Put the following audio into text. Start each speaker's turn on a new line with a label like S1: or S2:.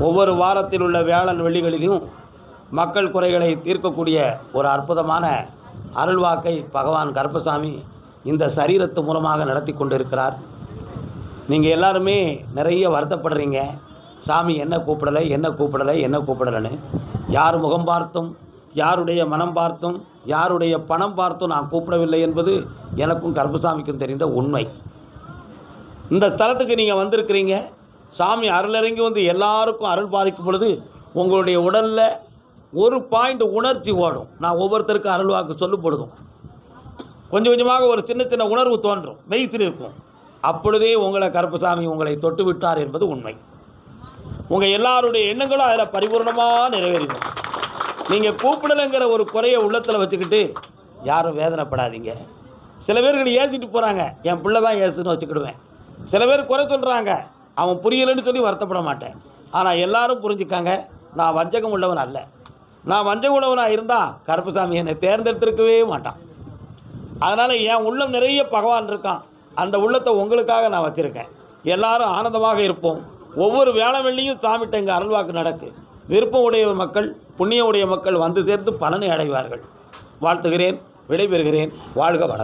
S1: ஒவ்வொரு வாரத்தில் உள்ள வியாழன் வெள்ளிகளிலும் மக்கள் குறைகளை தீர்க்கக்கூடிய ஒரு அற்புதமான அருள்வாக்கை பகவான் கருப்பசாமி இந்த சரீரத்து மூலமாக நடத்தி கொண்டிருக்கிறார். நீங்கள் எல்லாருமே நிறைய வருத்தப்படுறீங்க, சாமி என்ன கூப்பிடலைன்னு. யார் முகம் பார்த்தும், யாருடைய மனம் பார்த்தும், யாருடைய பணம் பார்த்தும் நான் கூப்பிடவில்லை என்பது எனக்கும் கருப்பசாமிக்கும் தெரிந்த உண்மை. இந்த ஸ்தலத்துக்கு நீங்கள் வந்திருக்கிறீங்க, சாமி அருளிறங்கி வந்து எல்லாருக்கும் அருள் பாலிக்கும் பொழுது உங்களுடைய உடலில் ஒரு பாயிண்ட் உணர்ச்சி ஓடும். நான் ஒவ்வொருத்தருக்கும் அருள்வாக்கு சொல்லும் பொழுதும் கொஞ்சம் கொஞ்சமாக ஒரு சின்ன சின்ன உணர்வு தோன்றும், மெய்சில் இருக்கும். அப்பொழுதே உங்களை கருப்பசாமி உங்களை தொட்டு விட்டார் என்பது உண்மை. உங்கள் எல்லாருடைய எண்ணங்களும் அதில் பரிபூர்ணமாக நிறைவேறிடும். நீங்கள் கூப்பிடலைங்கிற ஒரு குறையை உள்ளத்தில் வச்சுக்கிட்டு யாரும் வேதனைப்படாதீங்க. சில பேர்கள் ஏசிட்டு போகிறாங்க, என் பிள்ளை தான் ஏசுன்னு வச்சுக்கிடுவேன். சில பேர் குறை சொல்கிறாங்க, அவன் புரியலைன்னு சொல்லி வருத்தப்பட மாட்டேன். ஆனால் எல்லாரும் புரிஞ்சுக்காங்க, நான் வஞ்சகம் உள்ளவன் அல்ல. நான் வஞ்சகம் உள்ளவனாக இருந்தால் கருப்பசாமி என்னை தேர்ந்தெடுத்திருக்கவே மாட்டான். அதனால் என் உள்ளம் நிறைய பகவான் இருக்கான். அந்த உள்ளத்தை உங்களுக்காக நான் வச்சுருக்கேன். எல்லாரும் ஆனந்தமாக இருப்போம். ஒவ்வொரு வியாழன் வெள்ளியும் சாமிட்ட இங்கே அருள்வாக்கு நடக்கு. விருப்பம் உடைய மக்கள், புண்ணிய உடைய மக்கள் வந்து சேர்ந்து பலனை அடைவார்கள். வாழ்த்துகிறேன், விடைபெறுகிறேன். வாழ்க வளம்.